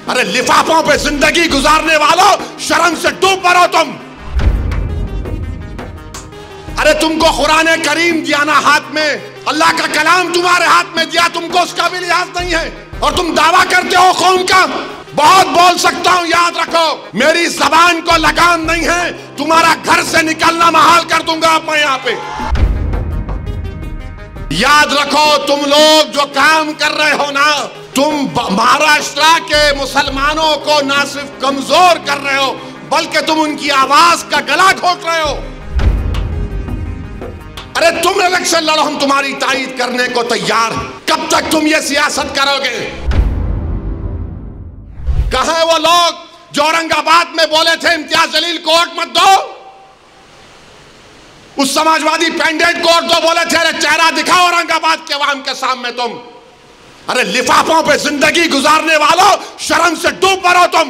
अरे लिफाफों पे जिंदगी गुजारने वालों, शर्म से डूब मरो तुम। अरे तुमको कुरान करीम दिया ना हाथ में, अल्लाह का कलाम तुम्हारे हाथ में दिया, तुमको उसका भी लिहाज नहीं है और तुम दावा करते हो कौम का। बहुत बोल सकता हूं, याद रखो मेरी जबान को लगाम नहीं है, तुम्हारा घर से निकलना महाल कर दूंगा मैं यहाँ पे। याद रखो तुम लोग जो काम कर रहे हो ना, तुम महाराष्ट्र के मुसलमानों को ना सिर्फ कमजोर कर रहे हो बल्कि तुम उनकी आवाज का गला घोट रहे हो। अरे तुम इलेक्शन लड़ो, हम तुम्हारी तायीद करने को तैयार हैं। कब तक तुम ये सियासत करोगे? कहां है वो लोग जो औरंगाबाद में बोले थे इम्तियाज जलील को वोट मत दो? उस समाजवादी पैंडेट को वोट दो बोले थे। अरे चेहरा दिखाओ औरंगाबाद के अवाम के सामने तुम। अरे लिफाफों पे जिंदगी गुजारने वालों, शर्म से डूब मरो तुम।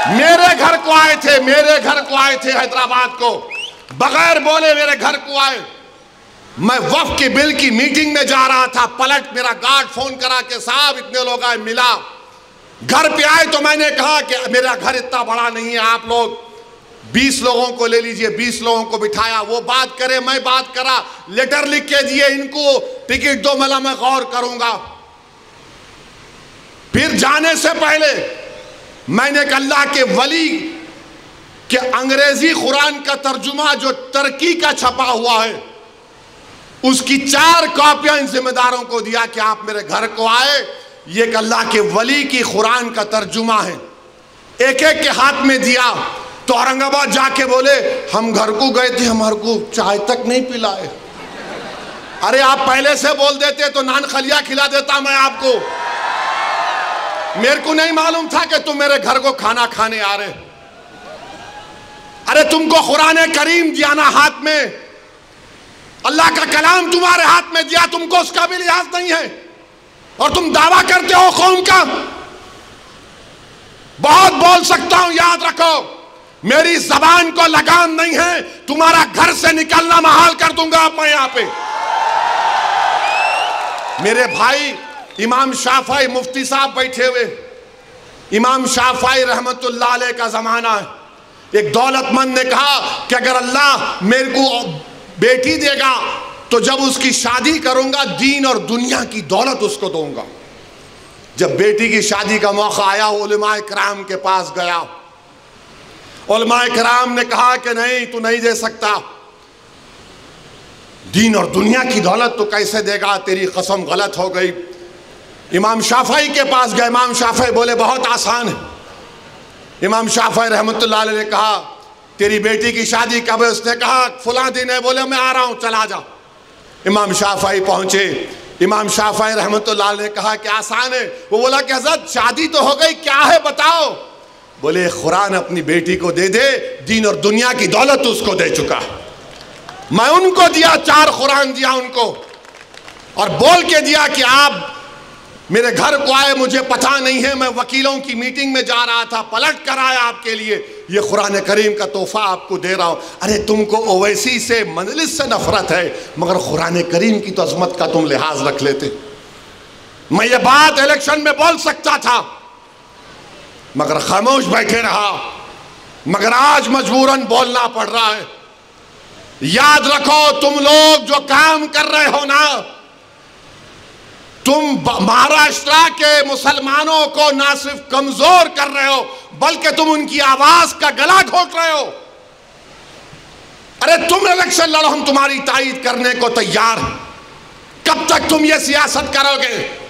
मेरे घर को आए थे, मेरे घर को आए थे हैदराबाद को, बगैर बोले मेरे घर को आए। मैं वक्फ के बिल की मीटिंग में जा रहा था, पलट मेरा गार्ड फोन करा के साहब इतने लोग आए, मिला। घर पे आए तो मैंने कहा कि मेरा घर इतना बड़ा नहीं है, आप लोग 20 लोगों को ले लीजिए। 20 लोगों को बिठाया, वो बात करे, मैं बात करा, लेटर लिख के दिए, इनको टिकट दो, मला मैं गौर करूंगा। फिर जाने से पहले मैंने एक अल्लाह के वली के अंग्रेजी कुरान का तर्जुमा जो तुर्की का छपा हुआ है, उसकी 4 कॉपियां इन जिम्मेदारों को दिया कि आप मेरे घर को आए, ये एक अल्लाह के वली की कुरान का तर्जुमा है। एक एक के हाथ में दिया तो औरंगाबाद जाके बोले हम घर को गए थे, हमारे को चाय तक नहीं पिलाए। अरे आप पहले से बोल देते तो नान खलिया खिला देता मैं आपको। मेरे को नहीं मालूम था कि तुम मेरे घर को खाना खाने आ रहे। अरे तुमको कुरान करीम दिया ना हाथ में, अल्लाह का कलाम तुम्हारे हाथ में दिया, तुमको उसका भी लिहाज नहीं है और तुम दावा करते हो कौम का। बहुत बोल सकता हूं, याद रखो मेरी जबान को लगाम नहीं है, तुम्हारा घर से निकलना महाल कर दूंगा मैं यहाँ पे। मेरे भाई इमाम शाफई मुफ्ती साहब बैठे हुए, इमाम शाफई रहमतुल्लाह अलैह का जमाना है। एक दौलतमंद ने कहा कि अगर अल्लाह मेरे को बेटी देगा तो जब उसकी शादी करूंगा दीन और दुनिया की दौलत उसको दूंगा। जब बेटी की शादी का मौका आया, उलमाए किराम के पास गया। उलमाए किराम ने कहा कि नहीं, तू नहीं दे सकता, दीन और दुनिया की दौलत तो कैसे देगा, तेरी कसम गलत हो गई। इमाम शाफई के पास गए, इमाम शाफई बोले बहुत आसान है। इमाम शाफई रहमतुल्लाह अलैह ने कहा तेरी बेटी की शादी कब है? उसने कहा फलां दिन है। बोले मैं आ रहा हूं, चला जा। इमाम शाफई पहुंचे, इमाम शाफई रहमतुल्लाह अलैह ने कहा कि आसान है। वो बोला कि हज़रत शादी तो हो गई, क्या है बताओ? बोले कुरान अपनी बेटी को दे दे, दीन और दुनिया की दौलत उसको दे चुका। मैं उनको दिया, 4 कुरान दिया उनको और बोल के दिया कि आप मेरे घर को आए, मुझे पता नहीं है, मैं वकीलों की मीटिंग में जा रहा था, पलट कर आया आपके लिए, ये कुरान करीम का तोहफा आपको दे रहा हूं। अरे तुमको ओवैसी से, मजलिस से नफरत है, मगर कुरान करीम की तो अजमत का तुम लिहाज रख लेते। मैं ये बात इलेक्शन में बोल सकता था मगर खामोश बैठे रहा, मगर आज मजबूरन बोलना पड़ रहा है। याद रखो तुम लोग जो काम कर रहे हो ना, तुम महाराष्ट्र के मुसलमानों को ना सिर्फ कमजोर कर रहे हो बल्कि तुम उनकी आवाज का गला घोट रहे हो। अरे तुम इलेक्शन लड़ो, हम तुम्हारी तायीद करने को तैयार हैं। कब तक तुम ये सियासत करोगे?